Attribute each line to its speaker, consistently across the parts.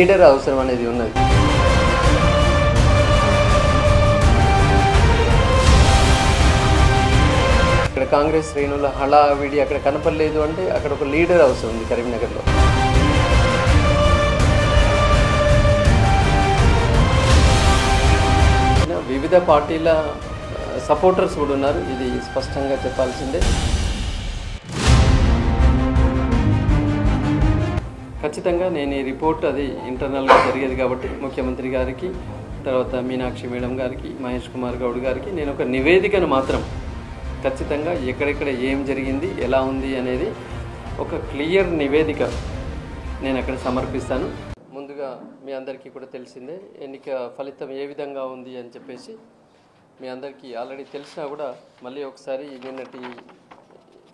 Speaker 1: Leader అవసరం అనేది ఉన్నది. ఇక్కడ కాంగ్రెస్ శ్రేణుల హడావిడి అక్కడ కనపడలేదు అంటే అక్కడ ఒక లీడర్ అవసరం ఉంది కరీంనగర్లో. వివిధ పార్టీల సపోర్టర్స్ కూడా ఉన్నారు, ఇది స్పష్టంగా చెప్పాల్సిందే. ఖచ్చితంగా నేను ఈ రిపోర్ట్ అది ఇంటర్నల్గా జరిగేది కాబట్టి ముఖ్యమంత్రి గారికి, తర్వాత మీనాక్షి మేడం గారికి, మహేష్ కుమార్ గౌడ్ గారికి నేను ఒక నివేదికను మాత్రం ఖచ్చితంగా ఎక్కడెక్కడ ఏం జరిగింది, ఎలా ఉంది అనేది ఒక క్లియర్ నివేదిక నేను అక్కడ సమర్పిస్తాను. ముందుగా మీ అందరికీ కూడా తెలిసిందే ఎన్నిక ఫలితం ఏ విధంగా ఉంది అని చెప్పేసి మీ అందరికీ ఆల్రెడీ తెలిసినా కూడా మళ్ళీ ఒకసారి నిన్నటి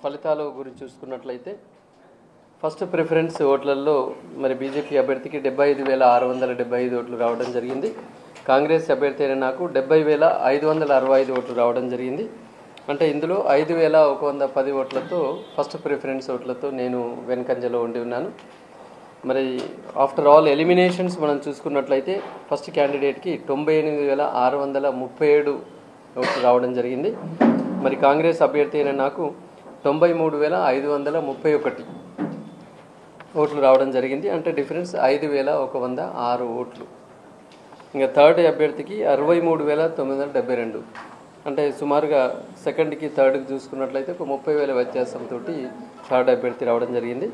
Speaker 1: ఫలితాల గురించి చూసుకున్నట్లయితే ఫస్ట్ ప్రిఫరెన్స్ ఓట్లలో మరి బీజేపీ అభ్యర్థికి 75,675 ఓట్లు రావడం జరిగింది. కాంగ్రెస్ అభ్యర్థి అయిన నాకు 70,565 ఓట్లు రావడం జరిగింది. అంటే ఇందులో 5,110 ఓట్లతో ఫస్ట్ ప్రిఫరెన్స్ ఓట్లతో నేను వెనుకంజలో ఉండి ఉన్నాను. మరి ఆఫ్టర్ ఆల్ ఎలిమినేషన్స్ మనం చూసుకున్నట్లయితే ఫస్ట్ క్యాండిడేట్కి 98,637 ఓట్లు రావడం జరిగింది. మరి కాంగ్రెస్ అభ్యర్థి అయిన నాకు 93,531 ఓట్లు రావడం జరిగింది. అంటే డిఫరెన్స్ 5,106 ఓట్లు. ఇంకా థర్డ్ అభ్యర్థికి 63,972, అంటే సుమారుగా సెకండ్కి థర్డ్కి చూసుకున్నట్లయితే ఒక 30,000 వ్యత్యాసంతో థర్డ్ అభ్యర్థి రావడం జరిగింది.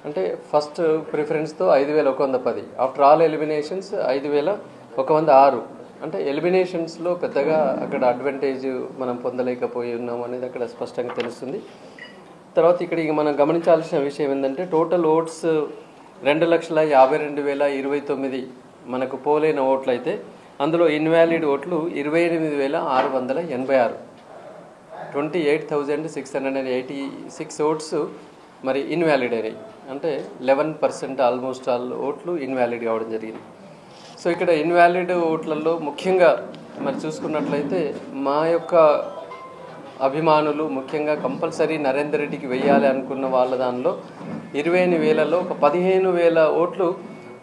Speaker 1: అంటే ఫస్ట్ ప్రిఫరెన్స్తో 5,110, ఆఫ్టర్ ఆల్ ఎలిమినేషన్స్ 5,106. అంటే ఎలిమినేషన్స్లో పెద్దగా అక్కడ అడ్వాంటేజ్ మనం పొందలేకపోయి ఉన్నాము అనేది అక్కడ స్పష్టంగా తెలుస్తుంది. తర్వాత ఇక్కడ మనం గమనించాల్సిన విషయం ఏంటంటే టోటల్ ఓట్స్ 2,52,029 మనకు పోలైన ఓట్లు అయితే అందులో ఇన్వాలిడ్ ఓట్లు 28,686, 28,686 ఓట్స్ మరి ఇన్వాలిడ్ అయినాయి. అంటే 11% ఆల్మోస్ట్ ఆల్ ఓట్లు ఇన్వాలిడ్ కావడం జరిగింది. సో ఇక్కడ ఇన్వాలిడ్ ఓట్లలో ముఖ్యంగా మరి చూసుకున్నట్లయితే మా యొక్క అభిమానులు ముఖ్యంగా కంపల్సరీ నరేందర్ రెడ్డికి వెయ్యాలి అనుకున్న వాళ్ళ దానిలో 28,000లో ఒక 15,000 ఓట్లు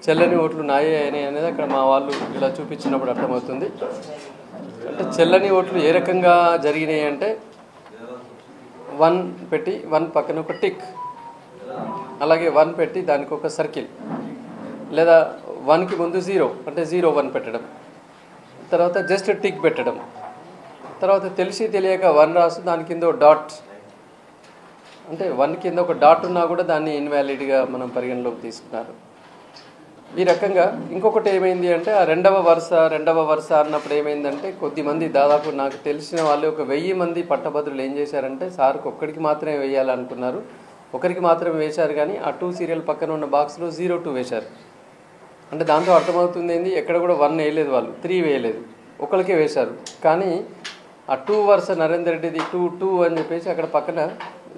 Speaker 1: చెల్లని ఓట్లు నాయే అనేది అక్కడ మా వాళ్ళు ఇలా చూపించినప్పుడు అర్థమవుతుంది. అంటే చెల్లని ఓట్లు ఏ రకంగా జరిగినాయి అంటే 1 పెట్టి 1 పక్కన ఒక టిక్, అలాగే 1 పెట్టి దానికి ఒక సర్కిల్, లేదా 1కి ముందు 0 అంటే 0-1 పెట్టడం, తర్వాత జస్ట్ టిక్ పెట్టడం, తర్వాత తెలిసి తెలియక 1 రాసు దాని కింద డాట్, అంటే 1 కింద ఒక డాట్ ఉన్నా కూడా దాన్ని ఇన్వాలిడ్గా మనం పరిగణలోకి తీసుకున్నారు. ఈ రకంగా ఇంకొకటి ఏమైంది అంటే ఆ రెండవ వరుస అన్నప్పుడు ఏమైందంటే కొద్దిమంది దాదాపు నాకు తెలిసిన వాళ్ళు ఒక 1000 మంది పట్టభద్రులు ఏం చేశారంటే సార్కి ఒక్కడికి మాత్రమే వేయాలనుకున్నారు, ఒకరికి మాత్రమే వేశారు. కానీ ఆ 2 సీరియల్ పక్కన ఉన్న బాక్స్లో 02 వేశారు. అంటే దాంతో అర్థమవుతుంది ఏంది, ఎక్కడ కూడా 1 వేయలేదు, వాళ్ళు 3 వేయలేదు, ఒకరికే వేశారు. కానీ ఆ 2 వరుస నరేందర్ రెడ్డిది 2 అని చెప్పేసి అక్కడ పక్కన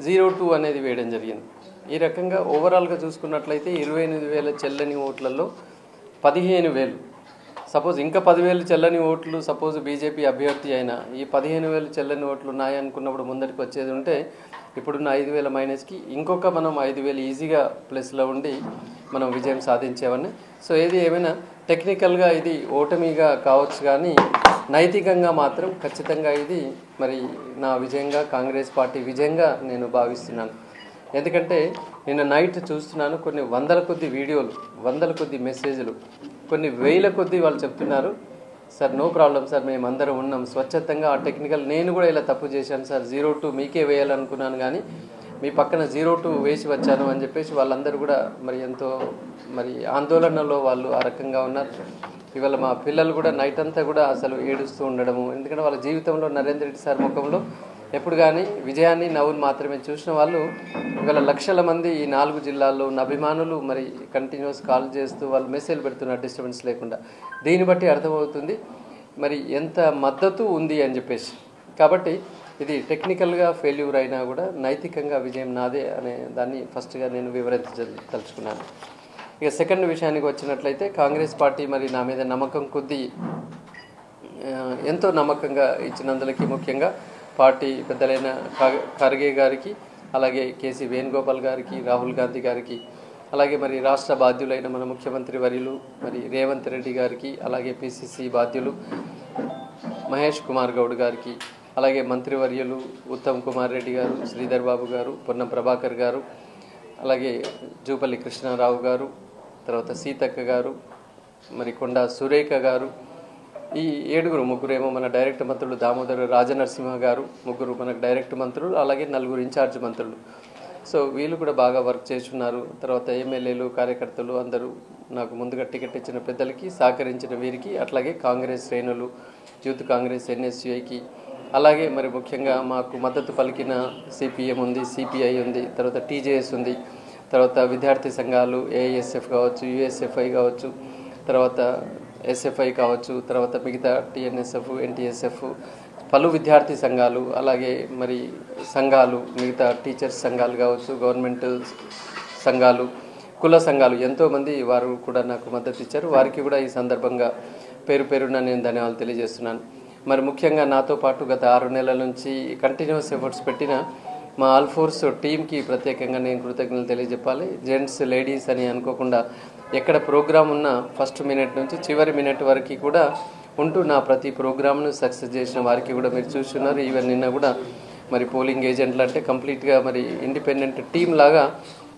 Speaker 1: 02 అనేది వేయడం జరిగింది. ఈ రకంగా ఓవరాల్గా చూసుకున్నట్లయితే 28,000 చెల్లని ఓట్లలో 15,000, సపోజ్ ఇంకా 10,000 చెల్లని ఓట్లు సపోజ్ బీజేపీ అభ్యర్థి అయినా ఈ 15,000 చెల్లని ఓట్లు ఉన్నాయనుకున్నప్పుడు ముందరికి వచ్చేది ఉంటే ఇప్పుడున్న 5,000 మైనస్కి ఇంకొక మనం 5,000 ఈజీగా ప్లస్లో ఉండి మనం విజయం సాధించేవన్నీ. సో ఏది ఏమైనా టెక్నికల్గా ఇది ఓటమిగా కావచ్చు, కానీ నైతికంగా మాత్రం ఖచ్చితంగా ఇది మరి నా విజయంగా, కాంగ్రెస్ పార్టీ విజయంగా నేను భావిస్తున్నాను. ఎందుకంటే నిన్న నైట్ చూస్తున్నాను కొన్ని వందల కొద్ది వీడియోలు, వందల కొద్ది మెసేజ్లు, కొన్ని వేల కొద్ది వాళ్ళు చెప్తున్నారు సార్ నో ప్రాబ్లం సార్, మేము అందరం ఉన్నాం స్వచ్ఛతంగా. ఆ టెక్నికల్ నేను కూడా ఇలా తప్పు చేశాను సార్, 02 మీకే వేయాలనుకున్నాను కానీ మీ పక్కన 02 వేసి వచ్చాను అని చెప్పేసి వాళ్ళందరూ కూడా మరి ఎంతో మరి ఆందోళనలో వాళ్ళు ఆ రకంగా ఉన్నారు. ఇవాళ మా పిల్లలు కూడా నైట్ అంతా కూడా అసలు ఏడుస్తూ ఉండడము, ఎందుకంటే వాళ్ళ జీవితంలో నరేందర్ రెడ్డి సార్ ముఖంలో ఎప్పుడు కానీ విజయాన్ని నవ్వును మాత్రమే చూసిన వాళ్ళు ఇవాళ లక్షల మంది ఈ 4 జిల్లాల్లో ఉన్న అభిమానులు మరి కంటిన్యూస్ కాల్ చేస్తూ వాళ్ళు మెసేజ్ పెడుతున్నారు డిస్టర్బెన్స్ లేకుండా. దీన్ని బట్టి అర్థమవుతుంది మరి ఎంత మద్దతు ఉంది అని చెప్పేసి. కాబట్టి ఇది టెక్నికల్గా ఫెయిల్యూర్ అయినా కూడా నైతికంగా విజయం నాదే అనే దాన్ని ఫస్ట్గా నేను వివరించదలుచుకున్నాను. ఇక సెకండ్ విషయానికి వచ్చినట్లయితే కాంగ్రెస్ పార్టీ మరి నా మీద నమ్మకం కొద్దీ ఎంతో నమ్మకంగా ఇచ్చినందులకి ముఖ్యంగా పార్టీ పెద్దలైన ఖర్గే గారికి, అలాగే కేసీ వేణుగోపాల్ గారికి, రాహుల్ గాంధీ గారికి, అలాగే మరి రాష్ట్ర బాధ్యులైన మన ముఖ్యమంత్రి వర్యులు మరి రేవంత్ రెడ్డి గారికి, అలాగే పిసిసి బాధ్యులు మహేష్ కుమార్ గౌడ్ గారికి, అలాగే మంత్రివర్యులు ఉత్తమ్ కుమార్ రెడ్డి గారు, శ్రీధర్ బాబు గారు, పొన్నం ప్రభాకర్ గారు, అలాగే జూపల్లి కృష్ణారావు గారు, తర్వాత సీతక్క గారు, మరి కొండా సురేఖ గారు, ఈ ముగ్గురేమో మన డైరెక్ట్ మంత్రులు దామోదర రాజనరసింహ గారు, ముగ్గురు మనకు డైరెక్ట్ మంత్రులు, అలాగే 4 ఇన్ఛార్జ్ మంత్రులు. సో వీళ్ళు కూడా బాగా వర్క్ చేస్తున్నారు. తర్వాత ఎమ్మెల్యేలు, కార్యకర్తలు అందరూ నాకు ముందుగా టికెట్ ఇచ్చిన పెద్దలకి, సహకరించిన వీరికి, అట్లాగే కాంగ్రెస్ శ్రేణులు, యూత్ కాంగ్రెస్, ఎన్ఎస్యుఐకి, అలాగే మరి ముఖ్యంగా మాకు మద్దతు పలికిన సిపిఎం ఉంది, సిపిఐ ఉంది, తర్వాత టీజేఎస్ ఉంది, తర్వాత విద్యార్థి సంఘాలు ఏఐఎస్ఎఫ్ కావచ్చు, యుఎస్ఎఫ్ఐ కావచ్చు, తర్వాత ఎస్ఎఫ్ఐ కావచ్చు, తర్వాత మిగతా టీఎన్ఎస్ఎఫ్, ఎన్టీఎస్ఎఫ్, పలు విద్యార్థి సంఘాలు, అలాగే మరి సంఘాలు, మిగతా టీచర్స్ సంఘాలు కావచ్చు, గవర్నమెంట్ సంఘాలు, కుల సంఘాలు, ఎంతోమంది వారు కూడా నాకు మద్దతు ఇచ్చారు. వారికి కూడా ఈ సందర్భంగా పేరు పేరున నేను ధన్యవాదాలు తెలియజేస్తున్నాను. మరి ముఖ్యంగా నాతో పాటు గత 6 నెలల నుంచి కంటిన్యూస్ ఎఫర్ట్స్ పెట్టిన మా ఆల్ ఫోర్స్ టీంకి ప్రత్యేకంగా నేను కృతజ్ఞతలు తెలియజెప్పాలి. జెంట్స్, లేడీస్ అని అనుకోకుండా ఎక్కడ ప్రోగ్రామ్ ఉన్నా ఫస్ట్ మినిట్ నుంచి చివరి మినిట్ వరకు కూడా ఉంటూ నా ప్రతి ప్రోగ్రామ్ను సక్సెస్ చేసిన వారికి కూడా మీరు చూస్తున్నారు. ఈవెన్ నిన్న కూడా మరి పోలింగ్ ఏజెంట్లు అంటే కంప్లీట్గా మరి ఇండిపెండెంట్ టీం లాగా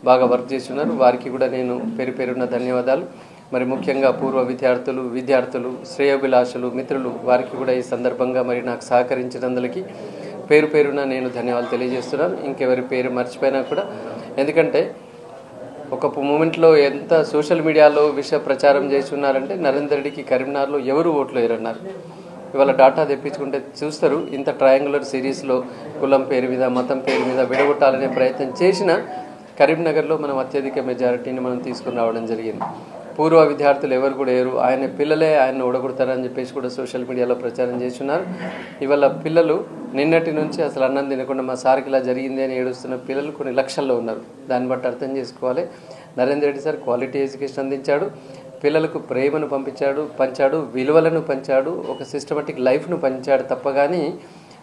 Speaker 1: బాగా వర్క్ చేస్తున్నారు. వారికి కూడా నేను పేరు పేరున్న ధన్యవాదాలు. మరి ముఖ్యంగా పూర్వ విద్యార్థులు, శ్రేయోభిలాషులు, మిత్రులు, వారికి కూడా ఈ సందర్భంగా మరి నాకు సహకరించినందులకి పేరు పేరున నేను ధన్యవాదాలు తెలియజేస్తున్నాను. ఇంకెవరి పేరు మర్చిపోయినా కూడా, ఎందుకంటే ఒక మూమెంట్లో ఎంత సోషల్ మీడియాలో విష ప్రచారం చేస్తున్నారంటే నరేందర్ రెడ్డికి కరీంనగర్లో ఎవరు ఓట్లు వేయరన్నారు. ఇవాళ డాటా తెప్పించుకుంటే చూస్తారు. ఇంత ట్రయాంగులర్ సిరీస్లో కులం పేరు మీద, మతం పేరు మీద విడగొట్టాలనే ప్రయత్నం చేసిన కరీంనగర్లో మనం అత్యధిక మెజారిటీని మనం తీసుకుని రావడం జరిగింది. పూర్వ విద్యార్థులు ఎవరు కూడా లేరు, ఆయన పిల్లలే ఆయన ఓడగొడతారని చెప్పేసి కూడా సోషల్ మీడియాలో ప్రచారం చేస్తున్నారు. ఇవాళ పిల్లలు నిన్నటి నుంచి అసలు అన్నం తినకుండా మా సార్కి ఇలా జరిగింది అని ఏడుస్తున్న పిల్లలు కొన్ని లక్షల్లో ఉన్నారు. దాన్ని బట్టి అర్థం చేసుకోవాలి. Narender Reddy sir quality education అందించాడు, పిల్లలకు ప్రేమను పంచాడు, విలువలను పంచాడు, ఒక సిస్టమేటిక్ లైఫ్ను పంచాడు తప్ప కానీ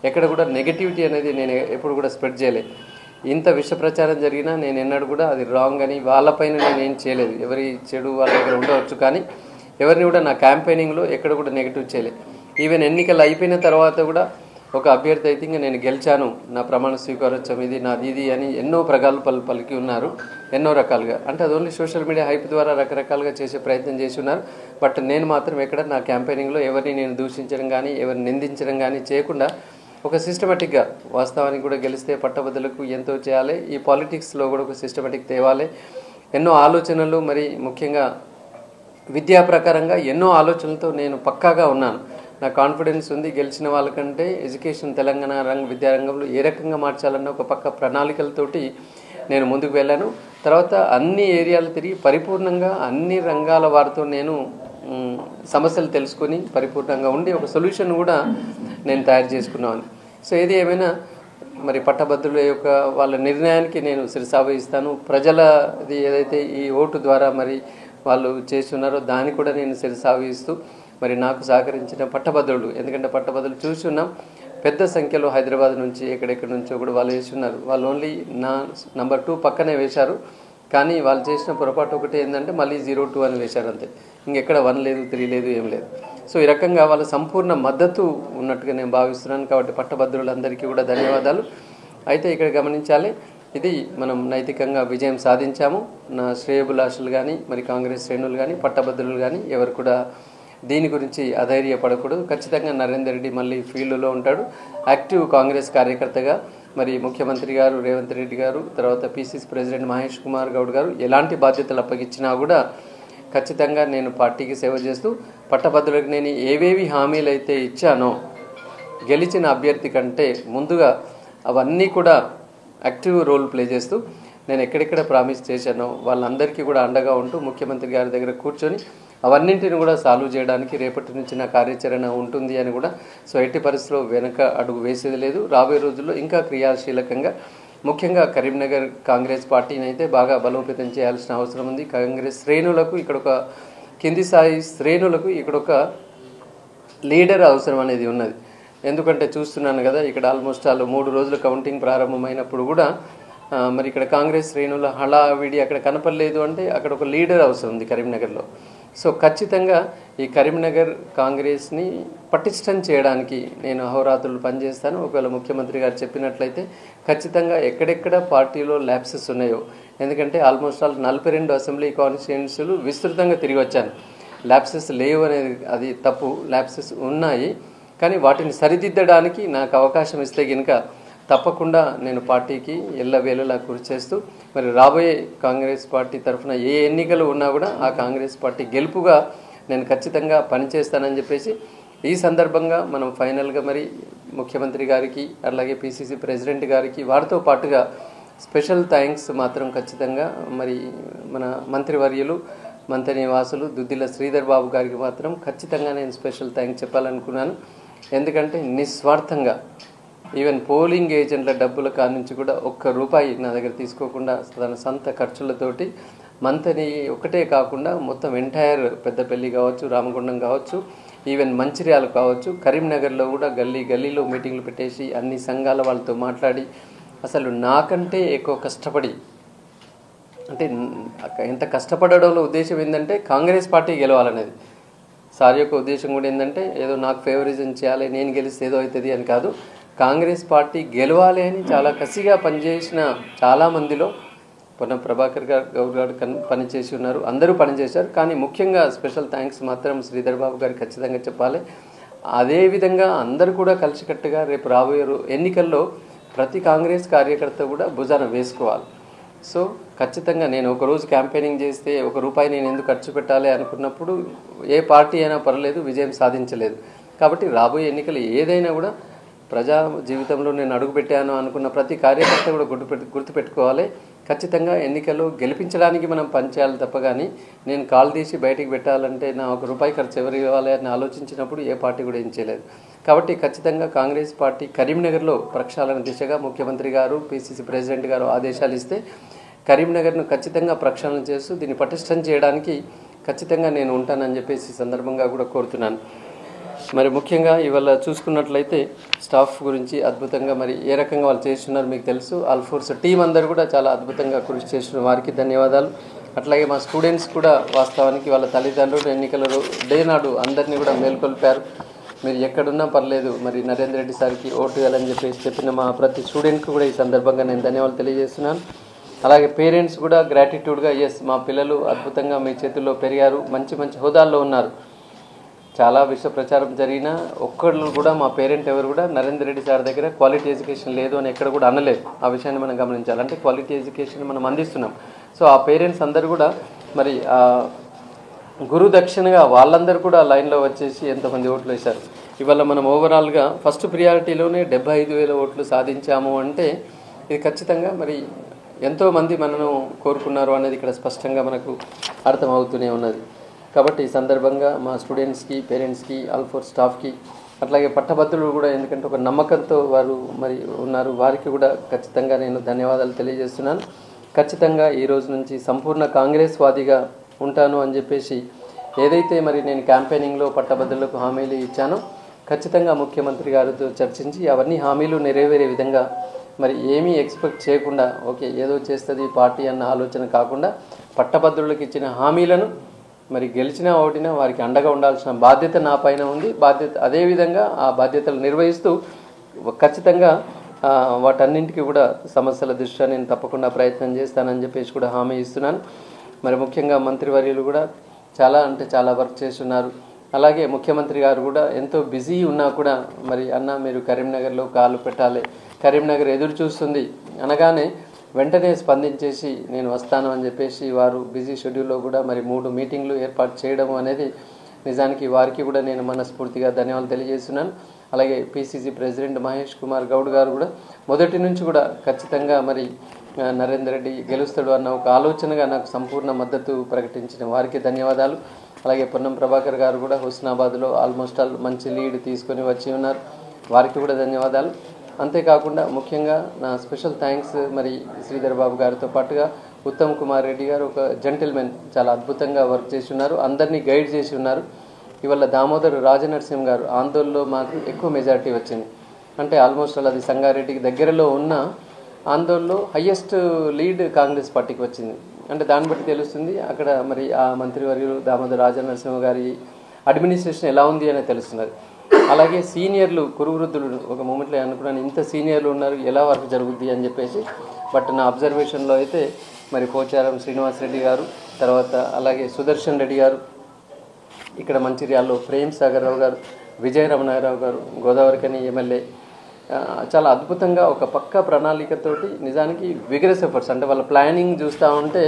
Speaker 1: ఎక్కడ కూడా నెగటివిటీ అనేది నేను ఎప్పుడు కూడా స్ప్రెడ్ చేయలేదు. ఇంత విష ప్రచారం జరిగినా నేను ఎన్నడూ కూడా అది రాంగ్ అని వాళ్ళపైన నేను ఏం చేయలేదు. ఎవరి చెడు వాళ్ళ దగ్గర ఉండవచ్చు, కానీ ఎవరిని కూడా నా క్యాంపెయినింగ్లో ఎక్కడ కూడా నెగిటివ్ చేయలేదు. ఈవెన్ ఎన్నికలు అయిపోయిన తర్వాత కూడా ఒక అభ్యర్థి అయితే ఇంకా నేను గెలిచాను, నా ప్రమాణ స్వీకారోత్సవం ఇది, నాది ఇది అని ఎన్నో ప్రగాలు పలికి ఉన్నారు, ఎన్నో రకాలుగా. అంటే అది ఓన్లీ సోషల్ మీడియా హైప్ ద్వారా రకరకాలుగా చేసే ప్రయత్నం చేసి ఉన్నారు. బట్ నేను మాత్రం ఎక్కడ నా క్యాంపెయినింగ్లో ఎవరిని నేను దూషించడం కానీ, ఎవరిని నిందించడం కానీ చేయకుండా ఒక సిస్టమేటిక్గా, వాస్తవానికి కూడా గెలిస్తే పట్టభద్రులకు ఎంతో చేయాలి, ఈ పాలిటిక్స్లో కూడా ఒక సిస్టమేటిక్ తేవాలి, ఎన్నో ఆలోచనలు, మరి ముఖ్యంగా విద్యా ప్రకారంగా ఎన్నో ఆలోచనలతో నేను పక్కాగా ఉన్నాను. నా కాన్ఫిడెన్స్ ఉంది. గెలిచిన వాళ్ళకంటే ఎడ్యుకేషన్ తెలంగాణ విద్యారంగంలో ఏ రకంగా మార్చాలన్న ఒక పక్క ప్రణాళికలతోటి నేను ముందుకు వెళ్ళాను. తర్వాత అన్ని ఏరియాలు తిరిగి పరిపూర్ణంగా అన్ని రంగాల వారితో నేను సమస్యలు తెలుసుకొని పరిపూర్ణంగా ఉండి ఒక సొల్యూషన్ కూడా నేను తయారు చేసుకున్నాను. సో ఏది ఏమైనా మరి పట్టభద్రుల యొక్క వాళ్ళ నిర్ణయానికి నేను శిరసావహిస్తాను. ప్రజలది ఏదైతే ఈ ఓటు ద్వారా మరి వాళ్ళు చేస్తున్నారో దాన్ని కూడా నేను శిరసావహిస్తూ మరి నాకు సహకరించిన పట్టభద్రులు, ఎందుకంటే పట్టభద్రులు చూస్తున్నాం పెద్ద సంఖ్యలో హైదరాబాద్ నుంచి ఎక్కడెక్కడి నుంచో కూడా వాళ్ళు వేస్తున్నారు. వాళ్ళు ఓన్లీ నా నంబర్ 2 పక్కనే వేశారు, కానీ వాళ్ళు చేసిన పొరపాటు ఒకటి ఏంటంటే మళ్ళీ 02 అని వేశారు అంతే. ఇంకెక్కడ 1 లేదు, 3 లేదు, ఏం లేదు. సో ఈ రకంగా వాళ్ళ సంపూర్ణ మద్దతు ఉన్నట్టుగా నేను భావిస్తున్నాను. కాబట్టి పట్టభద్రులందరికీ కూడా ధన్యవాదాలు. అయితే ఇక్కడ గమనించాలి, ఇది మనం నైతికంగా విజయం సాధించాము. నా శ్రేయోభిలాషులు కానీ, మరి కాంగ్రెస్ శ్రేణులు కానీ, పట్టభద్రులు కానీ ఎవరు కూడా దీని గురించి అధైర్యపడకూడదు. ఖచ్చితంగా నరేందర్ రెడ్డి మళ్ళీ ఫీల్డ్లో ఉంటాడు. యాక్టివ్ కాంగ్రెస్ కార్యకర్తగా మరి ముఖ్యమంత్రి గారు రేవంత్ రెడ్డి గారు, తర్వాత పిసిసి ప్రెసిడెంట్ మహేష్ కుమార్ గౌడ్ గారు ఎలాంటి బాధ్యతలు అప్పగించినా కూడా ఖచ్చితంగా నేను పార్టీకి సేవ చేస్తూ పట్టభద్రులకు నేను ఏవేవి హామీలు అయితే ఇచ్చానో గెలిచిన అభ్యర్థి కంటే ముందుగా అవన్నీ కూడా యాక్టివ్ రోల్ ప్లే చేస్తూ నేను ఎక్కడెక్కడ ప్రామిస్ చేశానో వాళ్ళందరికీ కూడా అండగా ఉంటూ ముఖ్యమంత్రి గారి దగ్గర కూర్చొని అవన్నింటిని కూడా సాల్వ్ చేయడానికి రేపటి నుంచి నా కార్యాచరణ ఉంటుంది అని కూడా. సో ఎట్టి పరిస్థితిలో వెనక అడుగు వేసేది లేదు. రాబోయే రోజుల్లో ఇంకా క్రియాశీలకంగా ముఖ్యంగా కరీంనగర్ కాంగ్రెస్ పార్టీని అయితే బాగా బలోపేతం చేయాల్సిన అవసరం ఉంది. కాంగ్రెస్ శ్రేణులకు ఇక్కడ ఒక కింది స్థాయి శ్రేణులకు ఇక్కడ ఒక లీడర్ అవసరం అనేది ఉన్నది. ఎందుకంటే చూస్తున్నాను కదా, ఇక్కడ ఆల్మోస్ట్ 3 రోజులు కౌంటింగ్ ప్రారంభమైనప్పుడు కూడా మరి ఇక్కడ కాంగ్రెస్ శ్రేణుల హడావిడి అక్కడ కనపడలేదు అంటే అక్కడ ఒక లీడర్ అవసరం ఉంది కరీంనగర్లో. సో ఖచ్చితంగా ఈ కరీంనగర్ కాంగ్రెస్ని పటిష్టం చేయడానికి నేను అహోరాత్రులు పనిచేస్తాను. ఒకవేళ ముఖ్యమంత్రి గారు చెప్పినట్లయితే ఖచ్చితంగా ఎక్కడెక్కడ పార్టీలో ల్యాప్సెస్ ఉన్నాయో, ఎందుకంటే ఆల్మోస్ట్ ఆల్ 42 అసెంబ్లీ కాన్స్టిట్యుయెన్సీలు విస్తృతంగా తిరిగి వచ్చాను. ల్యాప్సెస్ లేవు అనేది అది తప్పు, ల్యాప్సెస్ ఉన్నాయి. కానీ వాటిని సరిదిద్దడానికి నాకు అవకాశం ఇస్తే కనుక తప్పకుండా నేను పార్టీకి ఎల్లవేళలా కృషి చేస్తూ మరి రాబోయే కాంగ్రెస్ పార్టీ తరఫున ఏ ఎన్నికలు ఉన్నా కూడా ఆ కాంగ్రెస్ పార్టీ గెలుపుగా నేను ఖచ్చితంగా పనిచేస్తానని చెప్పేసి ఈ సందర్భంగా మనం ఫైనల్గా మరి ముఖ్యమంత్రి గారికి అలాగే పిసిసి ప్రెసిడెంట్ గారికి వారితో పాటుగా స్పెషల్ థ్యాంక్స్ మాత్రం ఖచ్చితంగా మరి మన మంత్రివర్యులు మంత్రినివాసులు దుద్దిల శ్రీధర్ బాబు గారికి మాత్రం ఖచ్చితంగా నేను స్పెషల్ థ్యాంక్స్ చెప్పాలనుకున్నాను. ఎందుకంటే నిస్వార్థంగా ఈవెన్ పోలింగ్ ఏజెంట్ల డబ్బుల కానుంచి కూడా ₹1 నా దగ్గర తీసుకోకుండా తన సొంత ఖర్చులతోటి మంత్ని ఒకటే కాకుండా మొత్తం ఎంటైర్ పెద్దపల్లి కావచ్చు, రామగుండం కావచ్చు, ఈవెన్ మంచిర్యాల కావచ్చు, కరీంనగర్లో కూడా గల్లీ గల్లీలో మీటింగ్లు పెట్టేసి అన్ని సంఘాల వాళ్ళతో మాట్లాడి అసలు నాకంటే ఎక్కువ కష్టపడి, అంటే ఎంత కష్టపడడంలో ఉద్దేశం ఏంటంటే కాంగ్రెస్ పార్టీ గెలవాలనేది. సార్ యొక్క ఉద్దేశం కూడా ఏంటంటే ఏదో నాకు ఫేవరిజం చేయాలి, నేను గెలిస్తే ఏదో అవుతుంది అని కాదు, కాంగ్రెస్ పార్టీ గెలవాలి అని చాలా కసిగా పనిచేసిన చాలామందిలో పొన్నం ప్రభాకర్ గౌడ్ గారు పనిచేసి ఉన్నారు, అందరూ పనిచేశారు. కానీ ముఖ్యంగా స్పెషల్ థ్యాంక్స్ మాత్రం శ్రీధర్ బాబు గారికి ఖచ్చితంగా చెప్పాలి. అదేవిధంగా అందరూ కూడా కలిసికట్టుగా రేపు రాబోయే ఎన్నికల్లో ప్రతి కాంగ్రెస్ కార్యకర్త కూడా భుజాన వేసుకోవాలి. సో ఖచ్చితంగా నేను ఒకరోజు క్యాంపెయినింగ్ చేస్తే ₹1 నేను ఎందుకు ఖర్చు పెట్టాలి అనుకున్నప్పుడు ఏ పార్టీ అయినా పర్లేదు, విజయం సాధించలేదు. కాబట్టి రాబోయే ఎన్నికలు ఏదైనా కూడా ప్రజా జీవితంలో నేను అడుగుపెట్టాను అనుకున్న ప్రతి కార్యకర్త కూడా గుర్తుపెట్టుకోవాలి. ఖచ్చితంగా ఎన్నికల్లో గెలిపించడానికి మనం పనిచేయాలి తప్ప కానీ నేను కాలు తీసి బయటికి పెట్టాలంటే నా ₹1 ఖర్చు ఎవరు ఇవ్వాలి అని ఆలోచించినప్పుడు ఏ పార్టీ కూడా ఏం చేయలేదు. కాబట్టి ఖచ్చితంగా కాంగ్రెస్ పార్టీ కరీంనగర్లో ప్రక్షాళన దిశగా ముఖ్యమంత్రి గారు పిసిసి ప్రెసిడెంట్ గారు ఆదేశాలు ఇస్తే కరీంనగర్ను ఖచ్చితంగా ప్రక్షాళన చేస్తూ దీన్ని పటిష్టం చేయడానికి ఖచ్చితంగా నేను ఉంటానని చెప్పేసి సందర్భంగా కూడా కోరుతున్నాను. మరి ముఖ్యంగా ఇవాళ చూసుకున్నట్లయితే స్టాఫ్ గురించి అద్భుతంగా మరి ఏ రకంగా వాళ్ళు చేస్తున్నారు మీకు తెలుసు. ఆల్ఫోర్స్ టీం అందరూ కూడా చాలా అద్భుతంగా కృషి చేస్తున్న వారికి ధన్యవాదాలు. అట్లాగే మా స్టూడెంట్స్ కూడా వాస్తవానికి వాళ్ళ తల్లిదండ్రులు ఎన్నికల డే నాడు అందరినీ కూడా మేల్కొల్పారు. మీరు ఎక్కడున్నా పర్లేదు మరి నరేంద్ర రెడ్డి సార్కి ఓటు వేయాలని చెప్పేసి చెప్పిన మా ప్రతి స్టూడెంట్కి కూడా ఈ సందర్భంగా నేను ధన్యవాదాలు తెలియజేస్తున్నాను. అలాగే పేరెంట్స్ కూడా గ్రాటిట్యూడ్గా ఎస్ మా పిల్లలు అద్భుతంగా మీ చేతుల్లో పెరిగారు, మంచి మంచి హోదాల్లో ఉన్నారు. చాలా విషయ ప్రచారం జరిగినా ఒక్కళ్ళు కూడా మా పేరెంట్ ఎవరు కూడా నరేంద్ర రెడ్డి సార్ దగ్గర క్వాలిటీ ఎడ్యుకేషన్ లేదు అని ఎక్కడ కూడా అనలేదు. ఆ విషయాన్ని మనం గమనించాలి. అంటే క్వాలిటీ ఎడ్యుకేషన్ మనం అందిస్తున్నాం. సో ఆ పేరెంట్స్ అందరూ కూడా మరి గురు దక్షిణగా వాళ్ళందరూ కూడా లైన్లో వచ్చేసి ఎంతమంది ఓట్లు వేశారు. ఇవాళ మనం ఓవరాల్గా ఫస్ట్ ప్రియారిటీలోనే 75,000 ఓట్లు సాధించాము అంటే ఇది ఖచ్చితంగా మరి ఎంతోమంది మనను కోరుకున్నారు అనేది ఇక్కడ స్పష్టంగా మనకు అర్థమవుతూనే ఉన్నది. కాబట్టి ఈ సందర్భంగా మా స్టూడెంట్స్కి, పేరెంట్స్కి, ఆల్ఫోర్ స్టాఫ్కి, అట్లాగే పట్టభద్రులు కూడా ఎందుకంటే ఒక నమ్మకంతో వారు మరి ఉన్నారు, వారికి కూడా ఖచ్చితంగా నేను ధన్యవాదాలు తెలియజేస్తున్నాను. ఖచ్చితంగా ఈ రోజు నుంచి సంపూర్ణ కాంగ్రెస్ వాదిగా ఉంటాను అని చెప్పేసి ఏదైతే మరి నేను క్యాంపెయినింగ్లో పట్టభద్రులకు హామీలు ఇచ్చానో ఖచ్చితంగా ముఖ్యమంత్రి గారితో చర్చించి అవన్నీ హామీలు నెరవేరే విధంగా మరి ఏమీ ఎక్స్పెక్ట్ చేయకుండా ఓకే ఏదో చేస్తుంది పార్టీ అన్న ఆలోచన కాకుండా పట్టభద్రులకు ఇచ్చిన హామీలను మరి గెలిచినా ఓటినా వారికి అండగా ఉండాల్సిన బాధ్యత నా పైన ఉంది. అదేవిధంగా ఆ బాధ్యతలు నిర్వహిస్తూ ఖచ్చితంగా వాటన్నింటికి కూడా సమస్యల దృష్ట్యా నేను తప్పకుండా ప్రయత్నం చేస్తానని చెప్పేసి కూడా హామీ ఇస్తున్నాను. మరి ముఖ్యంగా మంత్రివర్యులు కూడా చాలా అంటే చాలా వర్క్ చేస్తున్నారు. అలాగే ముఖ్యమంత్రి గారు కూడా ఎంతో బిజీ ఉన్నా కూడా మరి అన్న మీరు కరీంనగర్లో కాలు పెట్టాలి, కరీంనగర్ ఎదురు చూస్తుంది అనగానే వెంటనే స్పందించేసి నేను వస్తాను అని చెప్పేసి వారు బిజీ షెడ్యూల్లో కూడా మరి 3 మీటింగ్లు ఏర్పాటు చేయడం అనేది నిజానికి వారికి కూడా నేను మనస్ఫూర్తిగా ధన్యవాదాలు తెలియజేస్తున్నాను. అలాగే పిసిసి ప్రెసిడెంట్ మహేష్ కుమార్ గౌడ్ గారు కూడా మొదటి నుంచి కూడా ఖచ్చితంగా మరి నరేందర్ రెడ్డి గెలుస్తాడు అన్న ఒక ఆలోచనగా నాకు సంపూర్ణ మద్దతు ప్రకటించిన వారికి ధన్యవాదాలు. అలాగే పొన్నం ప్రభాకర్ గారు కూడా హుస్నాబాద్లో ఆల్మోస్ట్ ఆల్ మంచి లీడ్ తీసుకొని వచ్చి ఉన్నారు, వారికి కూడా ధన్యవాదాలు. అంతేకాకుండా ముఖ్యంగా నా స్పెషల్ థ్యాంక్స్ మరి శ్రీధర్ బాబు గారితో పాటుగా ఉత్తమ్ కుమార్ రెడ్డి గారు ఒక జెంటిల్మెన్, చాలా అద్భుతంగా వర్క్ చేసి ఉన్నారు, అందరినీ గైడ్ చేసి ఉన్నారు. ఇవాళ దామోదర్ రాజనరసింహ గారు ఆందోళనలో మాకు ఎక్కువ మెజారిటీ వచ్చింది. అంటే ఆల్మోస్ట్ అలా అది సంగారెడ్డికి దగ్గరలో ఉన్న ఆందోళనలో హయ్యెస్ట్ లీడ్ కాంగ్రెస్ పార్టీకి వచ్చింది. అంటే దాన్ని బట్టి తెలుస్తుంది అక్కడ మరి ఆ మంత్రివర్యులు దామోదర్ రాజనరసింహ గారి అడ్మినిస్ట్రేషన్ ఎలా ఉంది అనేది తెలుస్తున్నది. అలాగే సీనియర్లు కురువృద్ధులు ఒక మూమెంట్లో అనుకున్నాను ఇంత సీనియర్లు ఉన్నారు ఎలా వర్క్ జరుగుద్ది అని చెప్పేసి. బట్ నా అబ్జర్వేషన్లో అయితే మరి పోచారం శ్రీనివాసరెడ్డి గారు, తర్వాత అలాగే సుదర్శన్ రెడ్డి గారు, ఇక్కడ మంచిర్యాలలో ప్రేమ్ సాగర్ రావు గారు, విజయ రమణారావు గారు, గోదావరికని ఎమ్మెల్యే చాలా అద్భుతంగా ఒక పక్క ప్రణాళికతోటి నిజానికి విగరస్ ఎఫర్ట్స్ అంటే వాళ్ళ ప్లానింగ్ చూస్తూ ఉంటే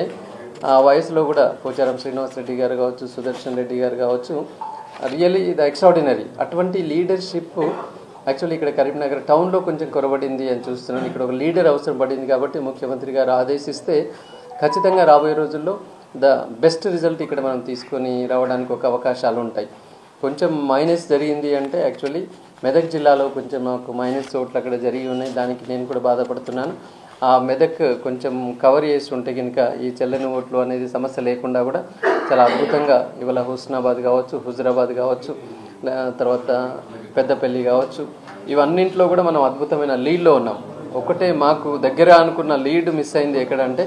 Speaker 1: ఆ వయసులో కూడా పోచారం శ్రీనివాసరెడ్డి గారు కావచ్చు, సుదర్శన్ రెడ్డి గారు కావచ్చు, రియల్లీ ఇది ఎక్స్ట్రాడినరీ. అటువంటి లీడర్షిప్ యాక్చువల్లీ ఇక్కడ కరీంనగర్ టౌన్లో కొంచెం కొరబడింది అని చూస్తున్నాను. ఇక్కడ ఒక లీడర్ అవసరం పడింది కాబట్టి ముఖ్యమంత్రి గారు ఆదేశిస్తే ఖచ్చితంగా రాబోయే రోజుల్లో ద బెస్ట్ రిజల్ట్ ఇక్కడ మనం తీసుకొని రావడానికి ఒక అవకాశాలు ఉంటాయి. కొంచెం మైనస్ జరిగింది అంటే యాక్చువల్లీ మెదక్ జిల్లాలో కొంచెం మాకు మైనస్ చోట్ల అక్కడ జరిగి ఉన్నాయి. దానికి నేను కూడా బాధపడుతున్నాను. ఆ మెదక్ కొంచెం కవర్ చేసి ఉంటే కనుక ఈ చెల్లని ఓట్లు అనేది సమస్య లేకుండా కూడా చాలా అద్భుతంగా ఇవాళ హుస్నాబాద్ కావచ్చు, హుజరాబాద్ కావచ్చు, తర్వాత పెద్దపల్లి కావచ్చు, ఇవన్నింటిలో కూడా మనం అద్భుతమైన లీడ్లో ఉన్నాం. ఒకటే మాకు దగ్గర అనుకున్న లీడ్ మిస్ అయింది ఎక్కడంటే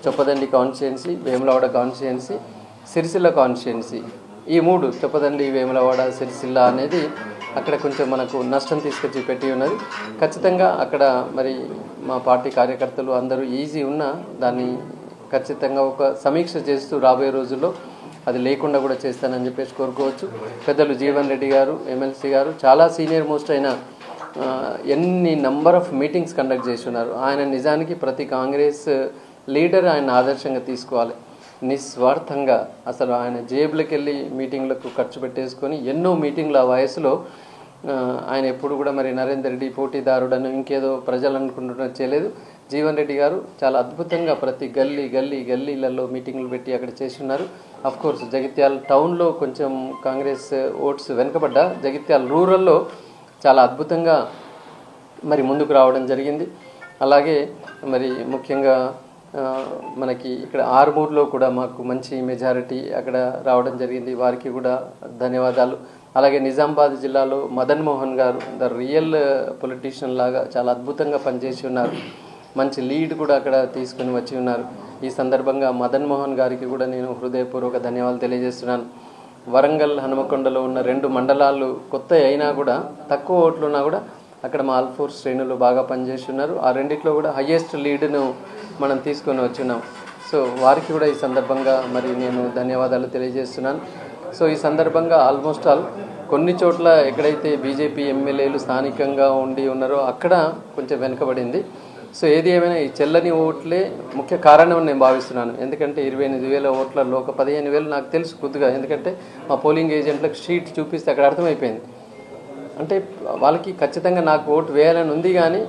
Speaker 1: Choppadandi constituency, Vemulawada constituency, Sircilla constituency. ఈ మూడు చొప్పదండి, వేములవాడ, సిరిసిల్ల అనేది అక్కడ కొంచెం మనకు నష్టం తీసుకొచ్చి పెట్టి ఉన్నది. ఖచ్చితంగా అక్కడ మరి మా పార్టీ కార్యకర్తలు అందరూ ఈజీ ఉన్నా దాన్ని ఖచ్చితంగా ఒక సమీక్ష చేస్తూ రాబోయే రోజుల్లో అది లేకుండా కూడా చేస్తానని చెప్పేసి కోరుకోవచ్చు. పెద్దలు జీవన్ రెడ్డి గారు, ఎమ్మెల్సీ గారు చాలా సీనియర్ మోస్ట్ అయిన ఎన్ని నంబర్ ఆఫ్ మీటింగ్స్ కండక్ట్ చేసి ఉన్నారు. ఆయన నిజానికి ప్రతి కాంగ్రెస్ లీడర్ ఆయన ఆదర్శంగా తీసుకోవాలి. నిస్వార్థంగా అసలు ఆయన జేబులకు వెళ్ళి మీటింగ్లకు ఖర్చు పెట్టేసుకొని ఎన్నో మీటింగ్లు ఆ వయసులో ఆయన ఎప్పుడు కూడా మరి నరేందర్ రెడ్డి పోటీదారుడని ఇంకేదో ప్రజలు అనుకుంటున్నట్టు చేయలేదు. జీవన్ రెడ్డి గారు చాలా అద్భుతంగా ప్రతి గల్లీలలో మీటింగ్లు పెట్టి అక్కడ చేసి ఉన్నారు. అఫ్కోర్స్ జగిత్యాల టౌన్లో కొంచెం కాంగ్రెస్ ఓట్స్ వెనుకబడ్డా జగిత్యాల రూరల్లో చాలా అద్భుతంగా మరి ముందుకు రావడం జరిగింది. అలాగే మరి ముఖ్యంగా మనకి ఇక్కడ ఆర్మూర్లో కూడా మాకు మంచి మెజారిటీ అక్కడ రావడం జరిగింది. వారికి కూడా ధన్యవాదాలు. అలాగే నిజామాబాద్ జిల్లాలో మదన్ మోహన్ గారు ద రియల్ పొలిటీషియన్ లాగా చాలా అద్భుతంగా పనిచేసి ఉన్నారు. మంచి లీడ్ కూడా అక్కడ తీసుకుని వచ్చి ఉన్నారు. ఈ సందర్భంగా మదన్ మోహన్ గారికి కూడా నేను హృదయపూర్వక ధన్యవాదాలు తెలియజేస్తున్నాను. వరంగల్, హనుమకొండలో ఉన్న 2 మండలాలు కొత్త అయినా కూడా తక్కువ ఓట్లు ఉన్నా కూడా అక్కడ మా ఆల్ఫోర్ శ్రేణులు బాగా పనిచేసి ఉన్నారు. ఆ రెండిట్లో కూడా హయ్యెస్ట్ లీడ్ను మనం తీసుకొని వచ్చున్నాం. సో వారికి కూడా ఈ సందర్భంగా మరి నేను ధన్యవాదాలు తెలియజేస్తున్నాను. సో ఈ సందర్భంగా ఆల్మోస్ట్ ఆల్ కొన్ని చోట్ల ఎక్కడైతే బీజేపీ ఎమ్మెల్యేలు స్థానికంగా ఉండి ఉన్నారో అక్కడ కొంచెం వెనుకబడింది. సో ఏది ఏమైనా ఈ చెల్లని ఓట్లే ముఖ్య కారణం నేను భావిస్తున్నాను. ఎందుకంటే 28,000 ఓట్లలో ఒక 15,000 నాకు తెలుసు కొద్దిగా, ఎందుకంటే మా పోలింగ్ ఏజెంట్లకు షీట్ చూపిస్తే అక్కడ అర్థమైపోయింది. అంటే వాళ్ళకి ఖచ్చితంగా నాకు ఓటు వేయాలని ఉంది కానీ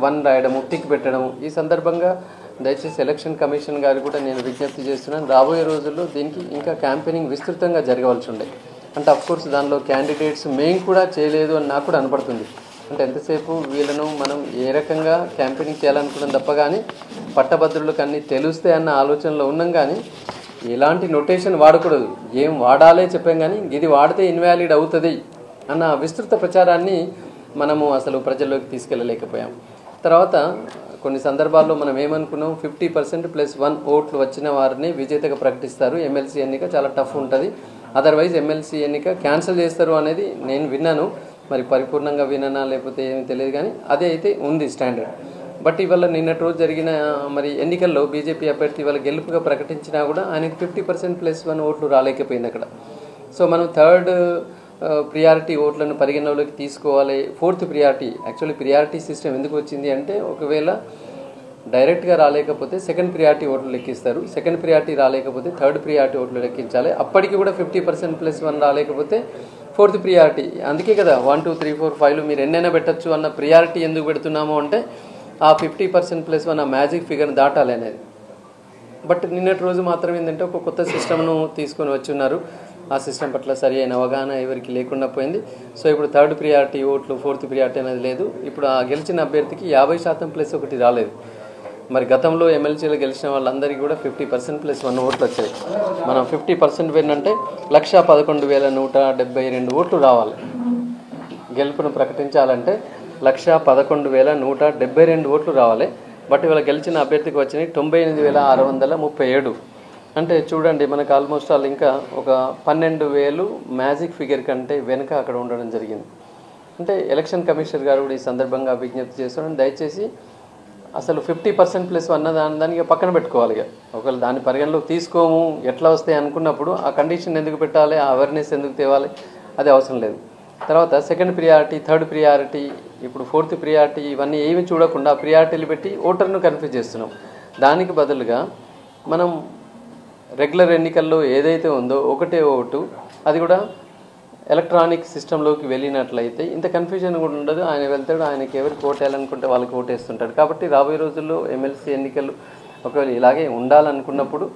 Speaker 1: 1 రాయడము, టిక్ పెట్టడము. ఈ సందర్భంగా దయచేసి ఎలక్షన్ కమిషన్ గారు కూడా నేను విజ్ఞప్తి చేస్తున్నాను, రాబోయే రోజుల్లో దీనికి ఇంకా క్యాంపెయినింగ్ విస్తృతంగా జరగవలసి ఉండే. అంటే అఫ్కోర్స్ దానిలో క్యాండిడేట్స్ మేము కూడా చేయలేదు అని నాకు కూడా అనపడుతుంది. అంటే ఎంతసేపు వీళ్ళను మనం ఏ రకంగా క్యాంపెయినింగ్ చేయాలనుకున్నాం తప్ప కానీ పట్టభద్రులకు అన్నీ తెలుస్తే అన్న ఆలోచనలో ఉన్నాం. కానీ ఎలాంటి నొటేషన్ వాడకూడదు, ఏం వాడాలే చెప్పాం కానీ ఇది వాడితే ఇన్వాలిడ్ అవుతుంది అన్న విస్తృత ప్రచారాన్ని మనము అసలు ప్రజల్లోకి తీసుకెళ్ళలేకపోయాం. తర్వాత కొన్ని సందర్భాల్లో మనం ఏమనుకున్నాం, 50% +1 ఓట్లు వచ్చిన వారిని విజేతగా ప్రకటిస్తారు. ఎమ్మెల్సీ ఎన్నిక చాలా టఫ్ ఉంటుంది, అదర్వైజ్ ఎమ్మెల్సీ ఎన్నిక క్యాన్సిల్ చేస్తారు అనేది నేను విన్నాను. మరి పరిపూర్ణంగా విననా లేకపోతే ఏమీ తెలియదు కానీ అదే అయితే ఉంది స్టాండర్డ్. బట్ ఇవాళ నిన్నటి రోజు జరిగిన మరి ఎన్నికల్లో బీజేపీ అభ్యర్థి ఇవాళ గెలుపుగా ప్రకటించినా కూడా ఆయనకి 50% +1 ఓట్లు రాలేకపోయింది అక్కడ. సో మనం థర్డ్ ప్రియారిటీ ఓట్లను పరిగణలోకి తీసుకోవాలి. 4th priority, actually priority system ఎందుకు వచ్చింది అంటే ఒకవేళ డైరెక్ట్గా రాలేకపోతే 2nd ప్రియారిటీ ఓట్లు లెక్కిస్తారు, 2nd ప్రియారిటీ రాలేకపోతే 3rd ప్రియారిటీ ఓట్లు లెక్కించాలి. అప్పటికి కూడా 50% +1 రాలేకపోతే 4th ప్రియారిటీ. అందుకే కదా 1, 2, 3, 4, 5 మీరు ఎన్నైనా పెట్టచ్చు అన్న ప్రియారిటీ ఎందుకు పెడుతున్నామో అంటే ఆ 50% +1 ఆ మ్యాజిక్ ఫిగర్ని దాటాలి అనేది. బట్ నిన్నటి రోజు మాత్రం ఏంటంటే ఒక కొత్త సిస్టమ్ను తీసుకొని వచ్చి ఉన్నారు. ఆ సిస్టమ్ పట్ల సరి అయిన అవగాహన ఎవరికి లేకుండా పోయింది. సో ఇప్పుడు 3rd ప్రియారిటీ ఓట్లు, 4th ప్రియారిటీ అనేది లేదు. ఇప్పుడు ఆ గెలిచిన అభ్యర్థికి 50% +1 రాలేదు. మరి గతంలో ఎమ్మెల్సీలు గెలిచిన వాళ్ళందరికీ కూడా 50% +1 ఓట్లు వచ్చాయి. మనం 50% విన్ అంటే 111,172 ఓట్లు రావాలి. గెలుపును ప్రకటించాలంటే 111,172 ఓట్లు రావాలి. బట్ ఇవాళ గెలిచిన అభ్యర్థికి వచ్చినాయి 98,637. అంటే చూడండి మనకు ఆల్మోస్ట్ ఆల్ ఇంకా ఒక 12,000 మ్యాజిక్ ఫిగర్ కంటే వెనుక అక్కడ ఉండడం జరిగింది. అంటే ఎలక్షన్ కమిషనర్ గారు కూడా ఈ సందర్భంగా విజ్ఞప్తి చేస్తున్నాను, దయచేసి అసలు 50% +1 దానికి పక్కన పెట్టుకోవాలి. ఒకవేళ దాని పరిగణలోకి తీసుకోము ఎట్లా వస్తాయి అనుకున్నప్పుడు ఆ కండిషన్ ఎందుకు పెట్టాలి, ఆ అవేర్నెస్ ఎందుకు తేవాలి, అది అవసరం లేదు. తర్వాత సెకండ్ ప్రియారిటీ, థర్డ్ ప్రియారిటీ, ఇప్పుడు ఫోర్త్ ప్రియారిటీ, ఇవన్నీ ఏమి చూడకుండా ప్రియారిటీలు పెట్టి ఓటర్ను కన్ఫ్యూజ్ చేస్తున్నాం. దానికి బదులుగా మనం రెగ్యులర్ ఎన్నికల్లో ఏదైతే ఉందో ఒకటే ఓటు, అది కూడా ఎలక్ట్రానిక్ సిస్టంలోకి వెళ్ళినట్లయితే ఇంత కన్ఫ్యూజన్ కూడా ఉండదు. ఆయన వెళ్తాడు, ఆయనకి ఎవరికి ఓటేయాలనుకుంటే వాళ్ళకి ఓటేస్తుంటాడు. కాబట్టి రాబోయే రోజుల్లో ఎమ్మెల్సీ ఎన్నికలు ఒకవేళ ఇలాగే ఉండాలనుకున్నప్పుడు